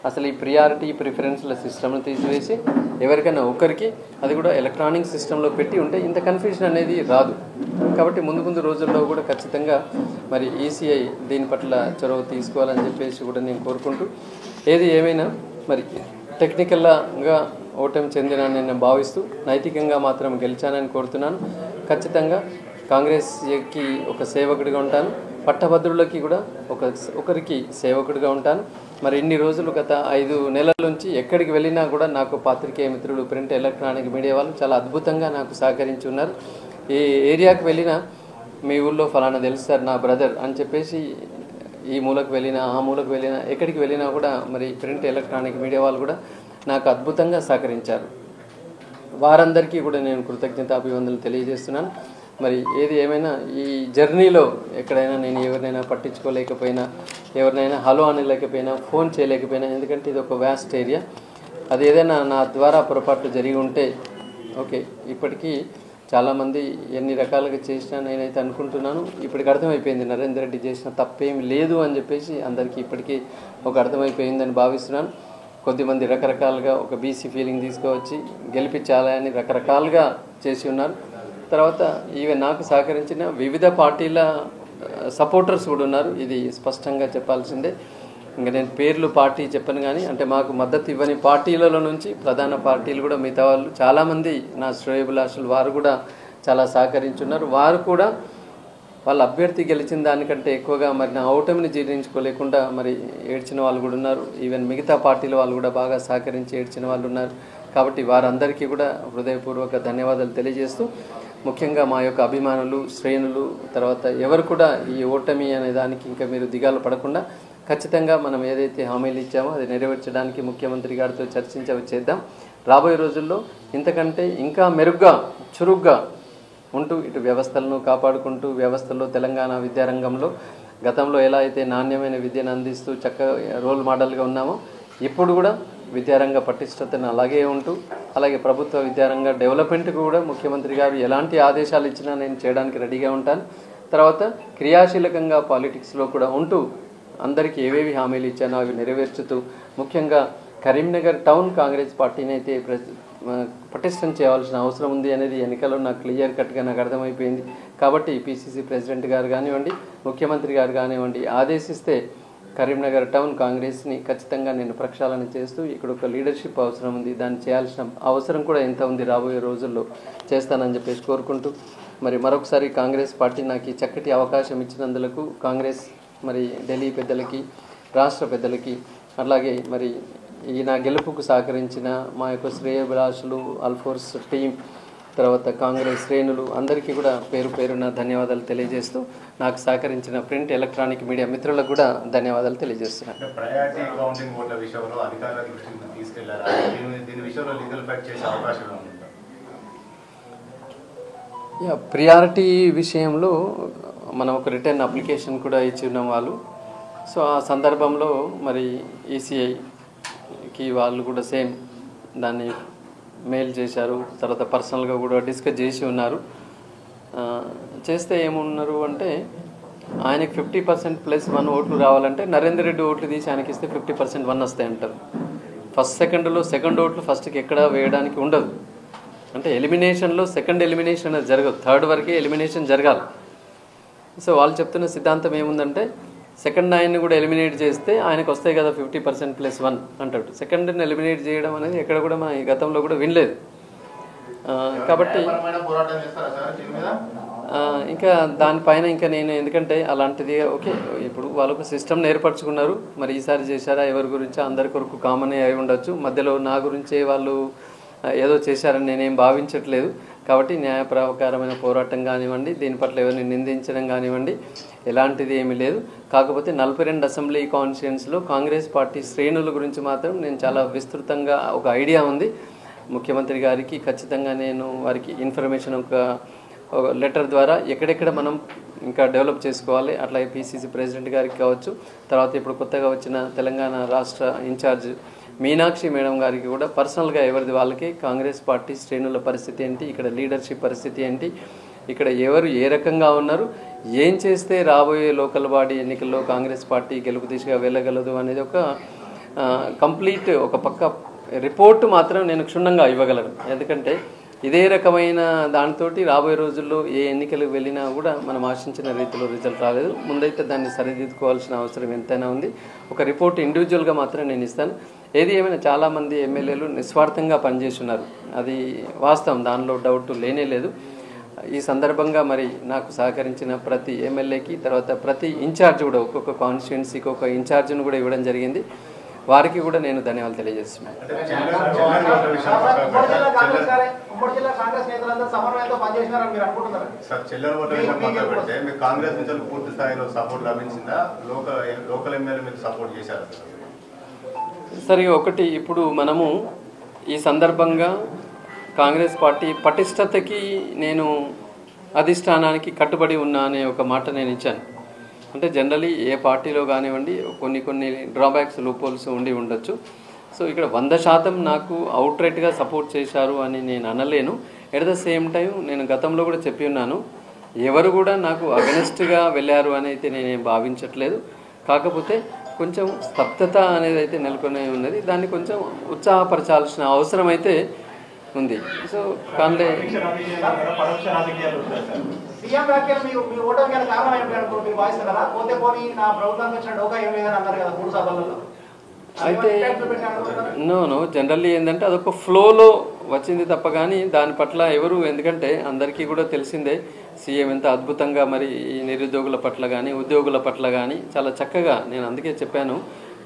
Speaker 1: అసలు ఈ ప్రియారిటీ ప్రిఫరెన్స్ల సిస్టమ్ను తీసివేసి ఎవరికైనా ఒకరికి అది కూడా ఎలక్ట్రానిక్ సిస్టంలో పెట్టి ఉంటే ఇంత కన్ఫ్యూజన్ అనేది రాదు. కాబట్టి ముందు రోజుల్లో కూడా ఖచ్చితంగా మరి ఈసీఐ దీని పట్ల చొరవ తీసుకోవాలని చెప్పేసి కూడా నేను కోరుకుంటూ, ఏది ఏమైనా మరి టెక్నికల్గా ఓటమి చెందిన నేను భావిస్తూ నైతికంగా మాత్రం గెలిచానని కోరుతున్నాను. ఖచ్చితంగా కాంగ్రెస్కి ఒక సేవకుడిగా ఉంటాను, పట్టభద్రులకి కూడా ఒకరికి సేవకుడిగా ఉంటాను. మరి ఇన్ని రోజులు గత 5 నెలల నుంచి ఎక్కడికి వెళ్ళినా కూడా నాకు పాత్రికేయ మిత్రులు, ప్రింట్ ఎలక్ట్రానిక్ మీడియా వాళ్ళు చాలా అద్భుతంగా నాకు సహకరించి ఉన్నారు. ఏ ఏరియాకి వెళ్ళినా మీ ఊళ్ళో ఫలానా తెలుస్తారు నా బ్రదర్ అని చెప్పేసి ఈ మూలకు వెళ్ళినా ఆ మూలకు వెళ్ళినా ఎక్కడికి వెళ్ళినా కూడా మరి ప్రింట్ ఎలక్ట్రానిక్ మీడియా వాళ్ళు కూడా నాకు అద్భుతంగా సహకరించారు. వారందరికీ కూడా నేను కృతజ్ఞతాభివందనలు తెలియజేస్తున్నాను. మరి ఏది ఏమైనా ఈ జర్నీలో ఎక్కడైనా నేను ఎవరినైనా పట్టించుకోలేకపోయినా, ఎవరినైనా హలో అనలేకపోయినా, ఫోన్ చేయలేకపోయినా, ఎందుకంటే ఇది ఒక వ్యాస్ట్ ఏరియా, అది ఏదైనా నా ద్వారా పొరపాట్లు జరిగి ఉంటే ఓకే, ఇప్పటికీ చాలామంది ఎన్ని రకాలుగా చేసినా నేనైతే అనుకుంటున్నాను ఇప్పటికి అర్థమైపోయింది నరేందర్ రెడ్డి చేసిన తప్పేం లేదు అని చెప్పేసి అందరికీ ఇప్పటికీ ఒక అర్థమైపోయిందని భావిస్తున్నాను. కొద్దిమంది రకరకాలుగా ఒక బీసీ ఫీలింగ్ తీసుకువచ్చి గెలిపించాలని రకరకాలుగా చేసి ఉన్నారు. తర్వాత ఈవెన్ నాకు సహకరించిన వివిధ పార్టీల సపోర్టర్స్ కూడా ఉన్నారు. ఇది స్పష్టంగా చెప్పాల్సిందే. ఇంకా నేను పేర్లు పార్టీ చెప్పను కానీ, అంటే మాకు మద్దతు ఇవ్వని పార్టీలలో నుంచి ప్రధాన పార్టీలు కూడా మిగతా వాళ్ళు చాలామంది నా శ్రేయోభిలాషులు వారు కూడా చాలా సహకరించున్నారు. వారు కూడా వాళ్ళ అభ్యర్థి గెలిచిన దానికంటే ఎక్కువగా మరి నా ఓటమిని జీర్ణించుకోలేకుండా మరి ఏడ్చిన వాళ్ళు కూడా ఉన్నారు. ఈవెన్ మిగతా పార్టీల వాళ్ళు కూడా బాగా సహకరించి ఏడ్చిన వాళ్ళు ఉన్నారు. కాబట్టి వారందరికీ కూడా హృదయపూర్వక ధన్యవాదాలు తెలియజేస్తూ, ముఖ్యంగా మా యొక్క అభిమానులు, శ్రేణులు, తర్వాత ఎవరు కూడా ఈ ఓటమి అనే దానికి ఇంకా మీరు దిగాలు పడకుండా ఖచ్చితంగా మనం ఏదైతే హామీలు ఇచ్చామో అది నెరవేర్చడానికి ముఖ్యమంత్రి గారితో చేద్దాం. రాబోయే రోజుల్లో ఇంతకంటే ఇంకా మెరుగ్గా, చురుగ్గా ఉంటూ ఇటు వ్యవస్థలను కాపాడుకుంటూ, వ్యవస్థల్లో తెలంగాణ విద్యారంగంలో గతంలో ఎలా అయితే నాణ్యమైన విద్యను అందిస్తూ చక్కగా రోల్ మోడల్గా ఉన్నామో, ఇప్పుడు కూడా విద్యారంగ పటిష్టతను అలాగే ఉంటూ, అలాగే ప్రభుత్వ విద్యారంగ డెవలప్మెంట్కి కూడా ముఖ్యమంత్రి గారు ఎలాంటి ఆదేశాలు ఇచ్చినా నేను చేయడానికి రెడీగా ఉంటాను. తర్వాత క్రియాశీలకంగా పాలిటిక్స్లో కూడా ఉంటూ అందరికీ ఏవేవి హామీలు ఇచ్చానో అవి నెరవేర్చుతూ, ముఖ్యంగా కరీంనగర్ టౌన్ కాంగ్రెస్ పార్టీని అయితే పటిష్టం చేయాల్సిన అవసరం ఉంది అనేది ఎన్నికల్లో నాకు క్లియర్ కట్గా నాకు అర్థమైపోయింది. కాబట్టి పిసిసి ప్రెసిడెంట్ గారు కానివ్వండి, ముఖ్యమంత్రి గారు కానివ్వండి ఆదేశిస్తే కరీంనగర్ టౌన్ కాంగ్రెస్ని ఖచ్చితంగా నేను ప్రక్షాళన చేస్తూ, ఇక్కడ ఒక లీడర్షిప్ అవసరం ఉంది, దాన్ని చేయాల్సిన అవసరం కూడా ఎంత ఉంది, రాబోయే రోజుల్లో చేస్తానని చెప్పేసి కోరుకుంటూ, మరి మరొకసారి కాంగ్రెస్ పార్టీ నాకు ఈ చక్కటి అవకాశం ఇచ్చినందుకు కాంగ్రెస్ మరి ఢిల్లీ పెద్దలకి, రాష్ట్ర పెద్దలకి, అలాగే మరి ఈ నా గెలుపుకు సహకరించిన మా యొక్క శ్రేయోభిలాషులు, అల్ఫోర్స్ టీం, తర్వాత కాంగ్రెస్ శ్రేణులు అందరికీ కూడా పేరు పేరున ధన్యవాదాలు తెలియజేస్తూ, నాకు సహకరించిన ప్రింట్ ఎలక్ట్రానిక్ మీడియా మిత్రులకు కూడా ధన్యవాదాలు తెలియజేస్తున్నాను. ప్రియారిటీ విషయంలో మనం ఒక రిటర్న్ అప్లికేషన్ కూడా ఇచ్చి ఉన్నాం వాళ్ళు. సో ఆ సందర్భంలో మరి ఈసీఐకి వాళ్ళు కూడా సేమ్ దాన్ని మెయిల్ చేశారు. తర్వాత పర్సనల్గా కూడా డిస్కస్ చేసి ఉన్నారు. చేస్తే ఏమున్నారు అంటే, ఆయనకి 50% +1 ఓట్లు రావాలంటే నరేందర్ రెడ్డి ఓట్లు తీసి ఆయనకి ఇస్తే 50% 1 వస్తాయి అంటారు. ఫస్ట్ సెకండ్లో సెకండ్ ఓట్లు ఫస్ట్కి ఎక్కడ వేయడానికి ఉండదు. అంటే ఎలిమినేషన్లో సెకండ్ ఎలిమినేషన్ అది జరగదు, థర్డ్ వరకే ఎలిమినేషన్ జరగాలి. సో వాళ్ళు చెప్తున్న సిద్ధాంతం ఏముందంటే, సెకండ్ ఆయన్ని కూడా ఎలిమినేట్ చేస్తే ఆయనకు వస్తాయి కదా 50% +1 అంటాడు. సెకండ్ని ఎలిమినేట్ చేయడం అనేది ఎక్కడ కూడా మన గతంలో కూడా వినలేదు. కాబట్టి ఇంకా దానిపైన ఇంకా నేను ఎందుకంటే అలాంటిది ఓకే ఇప్పుడు వాళ్ళకు సిస్టమ్ ఏర్పరచుకున్నారు, మరి ఈసారి చేశారా ఎవరి గురించి అందరి కొరకు కామన్ అయి ఉండొచ్చు, మధ్యలో నా గురించే వాళ్ళు ఏదో చేశారని నేనేం భావించట్లేదు. కాబట్టి న్యాయప్రకారమైన పోరాటం కానివ్వండి, దీని పట్ల ఎవరిని నిందించడం కానివ్వండి ఎలాంటిది ఏమీ లేదు. కాకపోతే 42 అసెంబ్లీ కాన్స్టిట్యుయెన్సీలో కాంగ్రెస్ పార్టీ శ్రేణుల గురించి మాత్రం నేను చాలా విస్తృతంగా ఒక ఐడియా ఉంది. ముఖ్యమంత్రి గారికి ఖచ్చితంగా నేను వారికి ఇన్ఫర్మేషన్ ఒక లెటర్ ద్వారా ఎక్కడెక్కడ మనం ఇంకా డెవలప్ చేసుకోవాలి, అట్లా పిసిసి ప్రెసిడెంట్ గారికి కావచ్చు, తర్వాత ఇప్పుడు కొత్తగా వచ్చిన తెలంగాణ రాష్ట్ర ఇన్ఛార్జ్ మీనాక్షి మేడం గారికి కూడా పర్సనల్గా ఎవరిది వాళ్ళకి కాంగ్రెస్ పార్టీ శ్రేణుల పరిస్థితి ఏంటి, ఇక్కడ లీడర్షిప్ పరిస్థితి ఏంటి, ఇక్కడ ఎవరు ఏ రకంగా ఉన్నారు, ఏం చేస్తే రాబోయే లోకల్ బాడీ ఎన్నికల్లో కాంగ్రెస్ పార్టీ గెలుపు దిశగా వెళ్ళగలదు అనేది ఒక కంప్లీట్ ఒక పక్క రిపోర్ట్ మాత్రం నేను క్షుణ్ణంగా ఇవ్వగలను. ఎందుకంటే ఇదే రకమైన దానితోటి రాబోయే రోజుల్లో ఏ ఎన్నికలకు వెళ్ళినా కూడా మనం ఆశించిన రీతిలో రిజల్ట్ రాలేదు. ముందైతే దాన్ని సరిదిద్దుకోవాల్సిన అవసరం ఎంతైనా ఉంది. ఒక రిపోర్ట్ ఇండివిజువల్గా మాత్రం నేను ఇస్తాను. ఏది ఏమైనా చాలామంది ఎమ్మెల్యేలు నిస్వార్థంగా పనిచేస్తున్నారు, అది వాస్తవం, దానిలో డౌట్ లేనే లేదు. ఈ సందర్భంగా మరి నాకు సహకరించిన ప్రతి ఎమ్మెల్యేకి, తర్వాత ప్రతి ఇన్ఛార్జ్ కూడా ఒక్కొక్క కాన్స్టిట్యుయెన్సీకి ఒక ఇన్ఛార్జ్ను కూడా ఇవ్వడం జరిగింది, వారికి కూడా నేను ధన్యవాదాలు తెలియజేస్తున్నాను. సరే, ఒకటి ఇప్పుడు మనము ఈ సందర్భంగా కాంగ్రెస్ పార్టీ పటిష్టతకి నేను అధిష్టానానికి కట్టుబడి ఉన్నా అనే ఒక మాట నేను ఇచ్చాను. అంటే జనరలీ ఏ పార్టీలో కానివ్వండి కొన్ని డ్రాబ్యాక్స్ లూపోల్స్ ఉండి ఉండొచ్చు. సో ఇక్కడ 100% నాకు అవుట్రైట్గా సపోర్ట్ చేశారు అని నేను అనలేను. ఎట్ ద సేమ్ టైం నేను గతంలో కూడా చెప్పి ఉన్నాను, ఎవరు కూడా నాకు అగెనిస్ట్గా వెళ్ళారు అని అయితే నేనేం భావించట్లేదు. కాకపోతే కొంచెం స్తబ్దత అనేది అయితే నెలకొని ఉన్నది, దాన్ని కొంచెం ఉత్సాహపరచాల్సిన అవసరం అయితే ఉంది. సో కాన్లే అయితే నో జనరల్లీ ఏంటంటే అదొక ఫ్లోలో వచ్చింది తప్ప కానీ దాని పట్ల ఎవరు, ఎందుకంటే అందరికీ కూడా తెలిసిందే సీఎం ఎంత అద్భుతంగా మరి ఈ నిరుద్యోగుల పట్ల కానీ ఉద్యోగుల పట్ల కానీ చాలా చక్కగా, నేను అందుకే చెప్పాను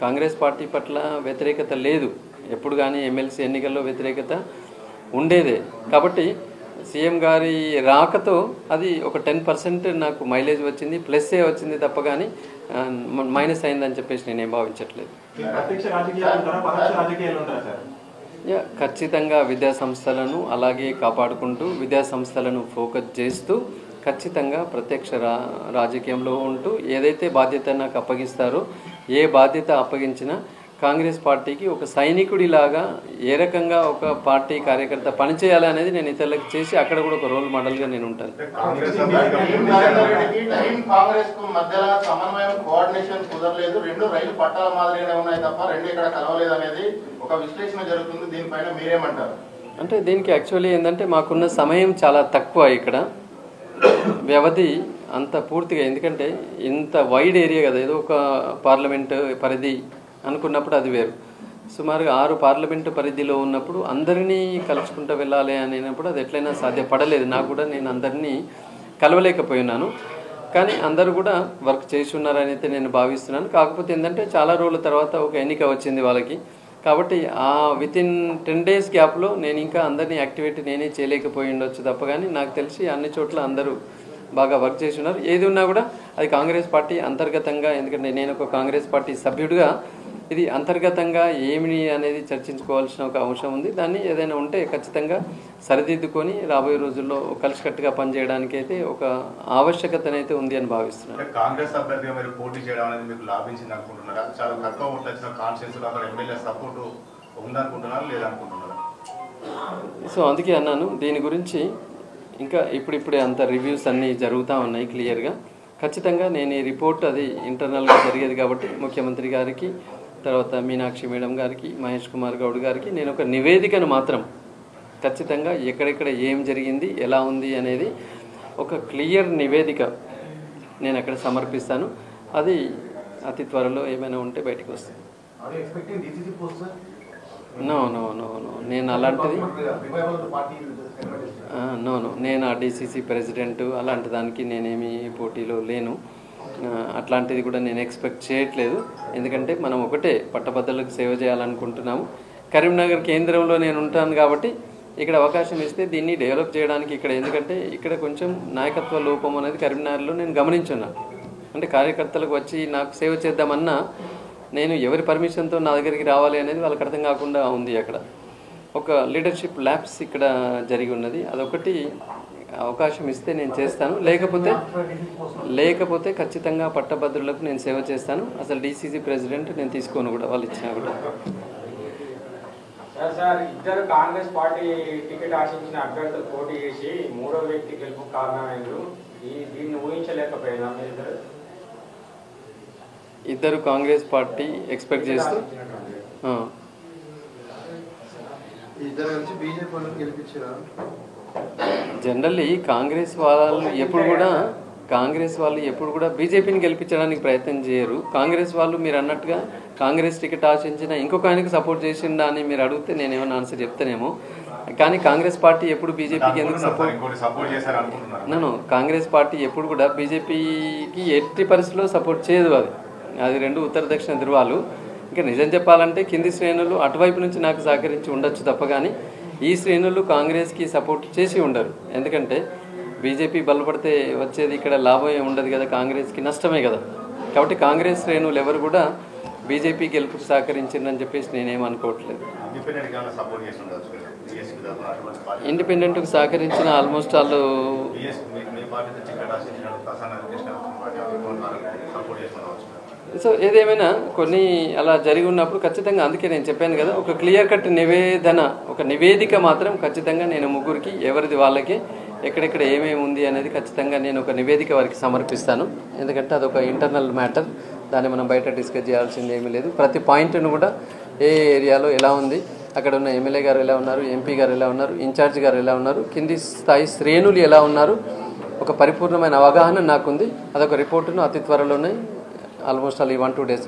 Speaker 1: కాంగ్రెస్ పార్టీ పట్ల వ్యతిరేకత లేదు, ఎప్పుడు కానీ ఎమ్మెల్సీ ఎన్నికల్లో వ్యతిరేకత ఉండేదే. కాబట్టి సీఎం గారి రాకతో అది ఒక 10% నాకు మైలేజ్ వచ్చింది, ప్లస్సే వచ్చింది తప్ప కానీ మైనస్ అయిందని చెప్పేసి నేనేం భావించట్లేదు. ఖచ్చితంగా విద్యా సంస్థలను అలాగే కాపాడుకుంటూ విద్యా సంస్థలను ఫోకస్ చేస్తూ ఖచ్చితంగా ప్రత్యక్ష రాజకీయంలో ఉంటూ ఏదైతే బాధ్యత నాకు అప్పగిస్తారో, ఏ బాధ్యత అప్పగించినా కాంగ్రెస్ పార్టీకి ఒక సైనికుడిలాగా ఏ రకంగా ఒక పార్టీ కార్యకర్త పనిచేయాలి అనేది నేను ఇతరులకు చేసి అక్కడ కూడా ఒక రోల్ మోడల్గా నేను ఉంటాను. అంటే దీనికి యాక్చువల్లీ ఏంటంటే మాకున్న సమయం చాలా తక్కువ, ఇక్కడ వ్యవధి అంత పూర్తిగా, ఎందుకంటే ఇంత వైడ్ ఏరియా కదా, ఏదో ఒక పార్లమెంటు పరిధి అనుకున్నప్పుడు అది వేరు, సుమారుగా 6 పార్లమెంటు పరిధిలో ఉన్నప్పుడు అందరినీ కలుసుకుంటూ వెళ్ళాలి అనేటప్పుడు అది ఎట్లయినా సాధ్యపడలేదు. నాకు కూడా నేను అందరినీ కలవలేకపోయినాను, కానీ అందరూ కూడా వర్క్ చేసి ఉన్నారని అయితే నేను భావిస్తున్నాను. కాకపోతే ఏంటంటే చాలా రోజుల తర్వాత ఒక ఎన్నిక వచ్చింది వాళ్ళకి, కాబట్టి ఆ వితిన్ 10 days గ్యాప్లో నేను ఇంకా అందరినీ యాక్టివేట్ నేనే చేయలేకపోయి ఉండొచ్చు తప్ప కానీ నాకు తెలిసి అన్ని చోట్ల అందరూ బాగా వర్క్ చేసి ఉన్నారు. ఏది ఉన్నా కూడా అది కాంగ్రెస్ పార్టీ అంతర్గతంగా, ఎందుకంటే నేను ఒక కాంగ్రెస్ పార్టీ సభ్యుడిగా ఇది అంతర్గతంగా ఏమి అనేది చర్చించుకోవాల్సిన ఒక అంశం ఉంది. దాన్ని ఏదైనా ఉంటే ఖచ్చితంగా సరిదిద్దుకొని రాబోయే రోజుల్లో కలిసికట్టుగా పనిచేయడానికి అయితే ఒక ఆవశ్యకతనైతే ఉంది అని భావిస్తున్నాను.
Speaker 2: కాంగ్రెస్ అభ్యర్థిగా మీరు పోటీ చేయడం అనేది మీకు లాభించింది అనుకుంటున్నారా? చాలా తక్కువ ఓట్లు వచ్చిన కాన్స్టిట్యూన్సీలో అక్కడ ఎమ్మెల్యే సపోర్ట్ ఉందనుకుంటున్నారా లేదనుకుంటున్నారా?
Speaker 1: సో అందుకే అన్నాను, దీని గురించి ఇంకా ఇప్పుడిప్పుడే అంత రివ్యూస్ అన్నీ జరుగుతూ ఉన్నాయి క్లియర్గా. ఖచ్చితంగా నేను ఈ రిపోర్ట్ అది ఇంటర్నల్గా జరిగేది కాబట్టి ముఖ్యమంత్రి గారికి, తర్వాత మీనాక్షి మేడం గారికి, మహేష్ కుమార్ గౌడ్ గారికి నేను ఒక నివేదికను మాత్రం ఖచ్చితంగా ఎక్కడెక్కడ ఏం జరిగింది, ఎలా ఉంది అనేది ఒక క్లియర్ నివేదిక నేను అక్కడ సమర్పిస్తాను. అది అతి త్వరలో ఏమైనా ఉంటే బయటకు వస్తుంది. నో నేను అలాంటిది నో నేను ఆ డీసీసీ ప్రెసిడెంట్ అలాంటి దానికి నేనేమి పోటీలో లేను. అట్లాంటిది కూడా నేను ఎక్స్పెక్ట్ చేయట్లేదు. ఎందుకంటే మనం ఒకటే పట్టభద్రులకు సేవ చేయాలనుకుంటున్నాము. కరీంనగర్ కేంద్రంలో నేను ఉంటాను కాబట్టి ఇక్కడ అవకాశం ఇస్తే దీన్ని డెవలప్ చేయడానికి ఇక్కడ, ఎందుకంటే ఇక్కడ కొంచెం నాయకత్వ లోపం అనేది కరీంనగర్లో నేను గమనించున్నాను. అంటే కార్యకర్తలకు వచ్చి నాకు సేవ చేద్దామన్నా నేను ఎవరి పర్మిషన్తో నా దగ్గరికి రావాలి అనేది వాళ్ళకి అర్థం కాకుండా ఉంది. అక్కడ ఒక లీడర్షిప్ ల్యాబ్స్ ఇక్కడ జరిగి ఉన్నది. అదొకటి అవకాశం ఇస్తే నేను చేస్తాను, లేకపోతే ఖచ్చితంగా పట్టభద్రులకు నేను సేవ చేస్తాను. అసలు డీసీసీ ప్రెసిడెంట్ నేను తీసుకోను కూడా, వాళ్ళు ఇచ్చినా కూడా.
Speaker 3: సార్, ఇద్దరు కాంగ్రెస్ పార్టీ టికెట్ ఆశించిన అభ్యర్థులు పోటీ చేసి మూడో వ్యక్తి గెలుపు కారణమైంది. దీన్ని ఊహించలేకపోయినా మీరు?
Speaker 1: ఇద్దరు కాంగ్రెస్ పార్టీ ఎక్స్పెక్ట్ చేస్తూ జనరల్లీ కాంగ్రెస్ వాళ్ళు ఎప్పుడు కూడా బీజేపీని గెలిపించడానికి ప్రయత్నం చేయరు. కాంగ్రెస్ వాళ్ళు మీరు అన్నట్టుగా కాంగ్రెస్ టికెట్ ఆశించిన ఇంకొక ఆయనకు సపోర్ట్ చేసిండా అని మీరు అడిగితే నేను ఏమైనా ఆన్సర్ చెప్తానేమో. కానీ కాంగ్రెస్ పార్టీ ఎప్పుడు బీజేపీకి ఎందుకు సపోర్ట్ చేశాను? కాంగ్రెస్ పార్టీ ఎప్పుడు కూడా బీజేపీకి ఎట్టి పరిస్థితుల్లో సపోర్ట్ చేయదు. అది రెండు ఉత్తర దక్షిణ ధృవాలు. ఇంకా నిజం చెప్పాలంటే కింది శ్రేణులు అటువైపు నుంచి నాకు సహకరించి ఉండొచ్చు తప్ప కానీ ఈ శ్రేణులు కాంగ్రెస్కి సపోర్ట్ చేసి ఉండరు. ఎందుకంటే బీజేపీ బలపడితే వచ్చేది ఇక్కడ లాభం ఏమి ఉండదు కదా, కాంగ్రెస్కి నష్టమే కదా. కాబట్టి కాంగ్రెస్ శ్రేణులు ఎవరు కూడా బీజేపీ గెలుపుకు సహకరించిందని చెప్పేసి నేనేమనుకోవట్లేదు. ఇండిపెండెంట్కు సహకరించిన ఆల్మోస్ట్ వాళ్ళు సో ఏదేమైనా కొన్ని అలా జరిగి ఉన్నప్పుడు ఖచ్చితంగా, అందుకే నేను చెప్పాను కదా, ఒక క్లియర్ కట్ నివేదిక మాత్రం ఖచ్చితంగా నేను ముగ్గురికి ఎవరిది వాళ్ళకి ఎక్కడెక్కడ ఏమేమి ఉంది అనేది ఖచ్చితంగా నేను ఒక నివేదిక వారికి సమర్పిస్తాను. ఎందుకంటే అదొక ఇంటర్నల్ మ్యాటర్, దాన్ని మనం బయట డిస్కస్ చేయాల్సింది ఏమీ లేదు. ప్రతి పాయింట్ను కూడా ఏ ఏరియాలో ఎలా ఉంది, అక్కడ ఉన్న ఎమ్మెల్యే గారు ఎలా ఉన్నారు, ఎంపీ గారు ఎలా ఉన్నారు, ఇన్ఛార్జ్ గారు ఎలా ఉన్నారు, కింది స్థాయి శ్రేణులు ఎలా ఉన్నారు, ఒక పరిపూర్ణమైన అవగాహన నాకుంది. అదొక రిపోర్టును అతి త్వరలోనే ఆల్మోస్ట్ 1-2 days